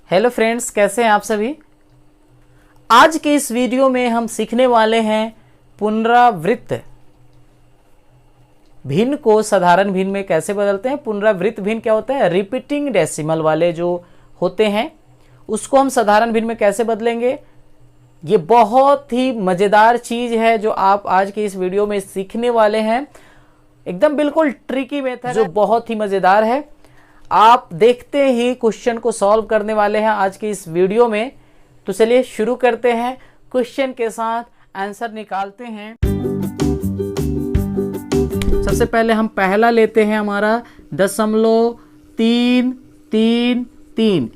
Hello friends, कैसे हैं आप सभी। आज के इस वीडियो में हम सीखने वाले हैं पुनरावृत्त भिन्न को साधारण भिन्न में कैसे बदलते हैं। पुनरावृत्त भिन्न क्या होता है? रिपीटिंग डेसिमल वाले जो होते हैं उसको हम साधारण भिन्न में कैसे बदलेंगे। ये बहुत ही मज़ेदार चीज़ है जो आप आज के इस वीडियो में सीखने वाले हैं। एकदम बिल्कुल ट्रिकी मेथड जो बहुत ही मज़ेदार है। आप देखते ही क्वेश्चन को सॉल्व करने वाले हैं आज के इस वीडियो में। तो चलिए शुरू करते हैं, क्वेश्चन के साथ आंसर निकालते हैं। सबसे पहले हम पहला लेते हैं हमारा 0.333।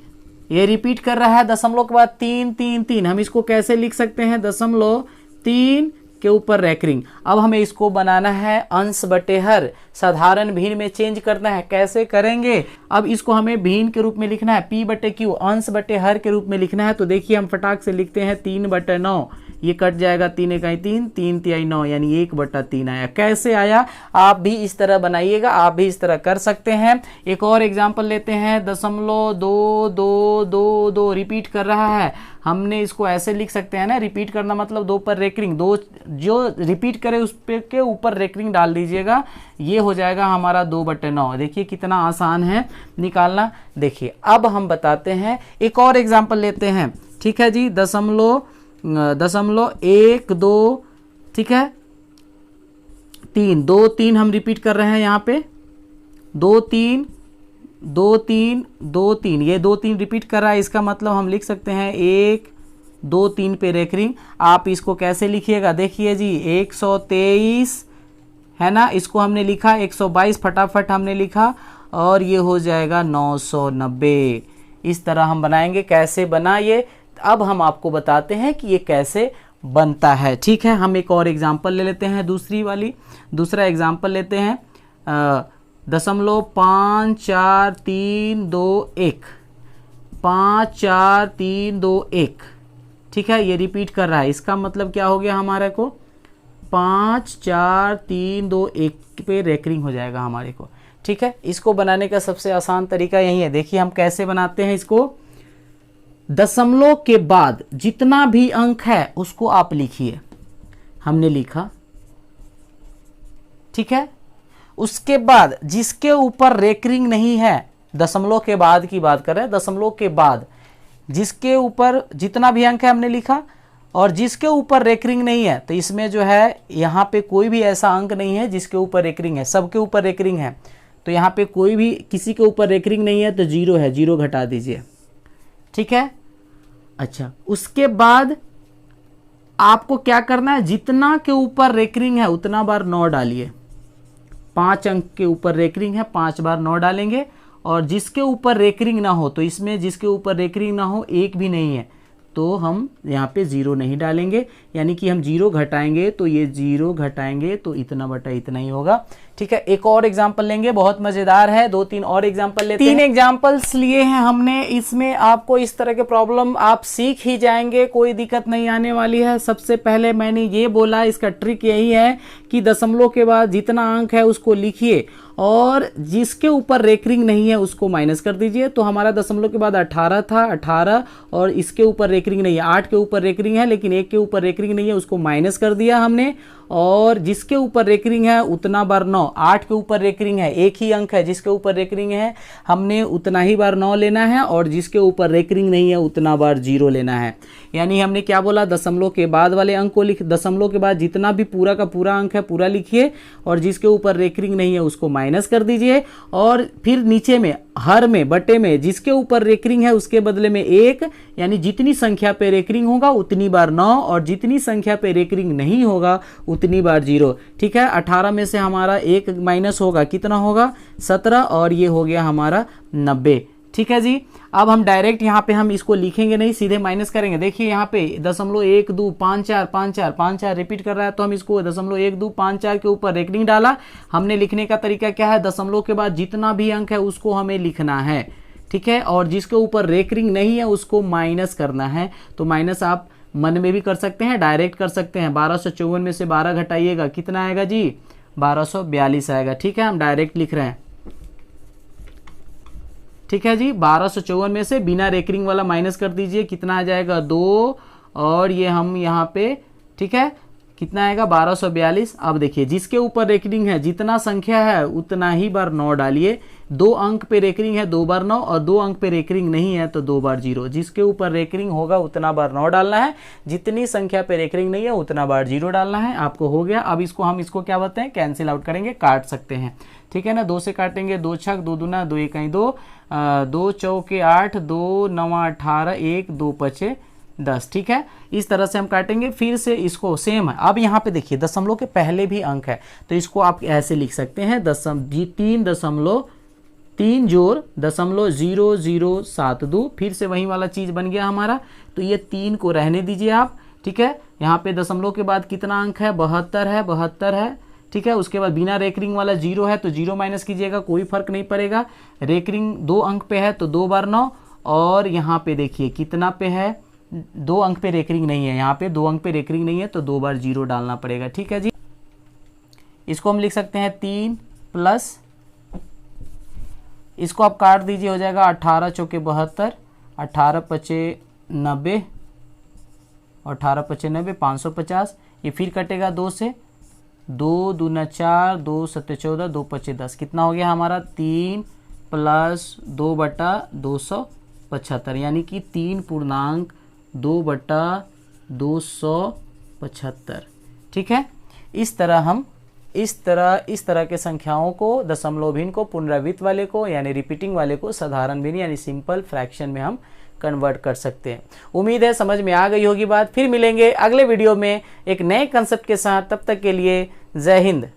ये रिपीट कर रहा है दशमलव के बाद 333। हम इसको कैसे लिख सकते हैं? 0.3 के ऊपर रैकरिंग। अब हमें इसको बनाना है अंश बटे हर, साधारण भिन्न में चेंज करना है। कैसे करेंगे? अब इसको हमें भिन्न के रूप में लिखना है, P बटे Q, अंश बटे हर के रूप में लिखना है। तो देखिए हम फटाक से लिखते हैं 3/9। ये कट जाएगा, 3 इकाई 3, 3 तिहाई 9, यानी 1/3 आया। कैसे आया? आप भी इस तरह बनाइएगा, आप भी इस तरह कर सकते हैं। एक और एग्जाम्पल लेते हैं, 0.2222 रिपीट कर रहा है। हमने इसको ऐसे लिख सकते हैं ना, रिपीट करना मतलब 2 पर रेकरिंग, 2 जो रिपीट करे उस पे के ऊपर रेकरिंग डाल दीजिएगा। ये हो जाएगा हमारा 2/9। देखिए कितना आसान है निकालना। देखिए अब हम बताते हैं, एक और एग्जाम्पल लेते हैं। ठीक है जी, 0.12, ठीक है, 3, 2 3 हम रिपीट कर रहे हैं यहाँ पे। 2 3 2 3 2 3, ये 2 3 रिपीट कर रहा है। इसका मतलब हम लिख सकते हैं 1 2 3 पे रेकरिंग। आप इसको कैसे लिखिएगा? देखिए जी, 123 है ना, इसको हमने लिखा 122, फटाफट हमने लिखा, और ये हो जाएगा 990। इस तरह हम बनाएंगे। कैसे बना ये अब हम आपको बताते हैं कि ये कैसे बनता है। ठीक है, हम एक और एग्जाम्पल ले लेते हैं, दूसरा एग्जाम्पल लेते हैं। 0.54321, 54321। ठीक है, ये रिपीट कर रहा है। इसका मतलब क्या हो गया हमारे को? 54321 पे रेकरिंग हो जाएगा हमारे को। ठीक है, इसको बनाने का सबसे आसान तरीका यही है। देखिए हम कैसे बनाते हैं इसको। दशमलव के बाद जितना भी अंक है उसको आप लिखिए। हमने लिखा, ठीक है। उसके बाद जिसके ऊपर रेकरिंग नहीं है, दशमलव के बाद की बात कर रहे हैं, दशमलव के बाद जिसके ऊपर जितना भी अंक है हमने लिखा, और जिसके ऊपर रेकरिंग नहीं है, तो इसमें जो है यहाँ पे कोई भी ऐसा अंक नहीं है जिसके ऊपर रेकरिंग है, सबके ऊपर रेकरिंग है। तो यहाँ पे कोई भी किसी के ऊपर रेकरिंग नहीं है तो 0 है, 0 घटा दीजिए। ठीक है, अच्छा, उसके बाद आपको क्या करना है? जितना के ऊपर रेकरिंग है उतना बार 9 डालिए। 5 अंक के ऊपर रेकरिंग है, 5 बार 9 डालेंगे। और जिसके ऊपर रेकरिंग ना हो, तो इसमें जिसके ऊपर रेकरिंग ना हो, एक भी नहीं है, तो हम यहाँ पे 0 नहीं डालेंगे। यानी कि हम 0 घटाएंगे तो ये 0 घटाएंगे तो इतना बटा इतना ही होगा। ठीक है, एक और एग्जाम्पल लेंगे, बहुत मजेदार है। 2-3 और एग्जाम्पल लेते हैं। 3 एग्जाम्पल्स लिए हैं हमने। इसमें आपको इस तरह के प्रॉब्लम आप सीख ही जाएंगे, कोई दिक्कत नहीं आने वाली है। सबसे पहले मैंने ये बोला, इसका ट्रिक यही है कि दशमलव के बाद जितना अंक है उसको लिखिए, और जिसके ऊपर रेकरिंग नहीं है उसको माइनस कर दीजिए। तो हमारा दशमलव के बाद 18 था, 18, और इसके ऊपर रेकरिंग नहीं है। 8 के ऊपर रेकरिंग है लेकिन 1 के ऊपर रेकरिंग नहीं है, उसको माइनस कर दिया हमने। और जिसके ऊपर रेकरिंग है उतना बार 9, 8 के ऊपर रेकरिंग है, एक ही अंक है जिसके ऊपर रेकरिंग है, हमने उतना ही बार 9 लेना है, और जिसके ऊपर रेकरिंग नहीं है उतना बार 0 लेना है। यानी हमने क्या बोला? दशमलव के बाद वाले अंक को लिख, दशमलव के बाद जितना भी पूरा का पूरा अंक है पूरा लिखिए, और जिसके ऊपर रेकरिंग नहीं है उसको माइनस कर दीजिए। और फिर नीचे में हर में बटे में जिसके ऊपर रेकरिंग है उसके बदले में 1, यानी जितनी संख्या पे रेकरिंग होगा उतनी बार 9, और जितनी संख्या पे रेकरिंग नहीं होगा उतनी बार 0। ठीक है, 18 में से हमारा 1 माइनस होगा, कितना होगा? 17, और ये हो गया हमारा 90। ठीक है जी, अब हम डायरेक्ट यहाँ पे हम इसको लिखेंगे नहीं, सीधे माइनस करेंगे। देखिए यहाँ पे 0.1254 रिपीट कर रहा है, तो हम इसको 0.1254 के ऊपर रेकरिंग डाला। हमने लिखने का तरीका क्या है? दशमलव के बाद जितना भी अंक है उसको हमें लिखना है। ठीक है, और जिसके ऊपर रेकरिंग नहीं है उसको माइनस करना है। तो माइनस आप मन में भी कर सकते हैं, डायरेक्ट कर सकते हैं। 1254 में से 12 घटाइएगा, कितना आएगा जी? 1242 आएगा। ठीक है, हम डायरेक्ट लिख रहे हैं। ठीक है जी। 1254 में से बिना रेकरिंग वाला माइनस कर दीजिए, कितना आ जाएगा 2, और ये हम यहाँ पे, ठीक है, कितना आएगा 1242। अब देखिए जिसके ऊपर रेकरिंग है, जितना संख्या है उतना ही बार 9 डालिए। 2 अंक पे रेकरिंग है 2 बार 9, और 2 अंक पे रेकरिंग नहीं है तो 2 बार 0। जिसके ऊपर रेकरिंग होगा उतना बार 9 डालना है, जितनी संख्या पे रेकरिंग नहीं है उतना बार 0 डालना है। आपको हो गया। अब इसको हम इसको क्या बोलते हैं, कैंसिल आउट करेंगे, काट सकते हैं, ठीक है ना। 2 से काटेंगे, 2 छक 2 दूना 2 1 2, 2 चौके 8, 2 9 18, 1 2 5 10, ठीक है। इस तरह से हम काटेंगे। फिर से इसको सेम है। अब यहाँ पे देखिए दशमलव के पहले भी अंक है, तो इसको आप ऐसे लिख सकते हैं 3 जोड़ 0.0072। फिर से वही वाला चीज बन गया हमारा। तो ये 3 को रहने दीजिए आप, ठीक है। यहाँ पे दशमलव के बाद कितना अंक है, 72 है, ठीक है। उसके बाद बिना रेकरिंग वाला 0 है तो 0 माइनस कीजिएगा, कोई फर्क नहीं पड़ेगा। रेकरिंग 2 अंक पे है तो 2 बार 9, और यहाँ पे देखिए कितना पे है, 2 अंक पे रेकरिंग नहीं है, यहाँ पे 2 अंक पे रेकरिंग नहीं है तो 2 बार 0 डालना पड़ेगा, ठीक है जी। इसको हम लिख सकते हैं 3 प्लस, इसको आप काट दीजिए, हो जाएगा 18 चौके 72, 18 पचे 90, 18 पचे 90, 550। ये फिर कटेगा 2 से, 2 दूना 4, 2 सत्ते 14, 2 पचे 10। कितना हो गया हमारा 3 प्लस 2/275, यानी कि 3.2/275, ठीक है। इस तरह के संख्याओं को, दशमलव भिन्न को, पुनरावृत्त वाले को यानी रिपीटिंग वाले को साधारण भिन्न यानी सिंपल फ्रैक्शन में हम कन्वर्ट कर सकते हैं। उम्मीद है समझ में आ गई होगी बात। फिर मिलेंगे अगले वीडियो में एक नए कंसेप्ट के साथ। तब तक के लिए जय हिंद।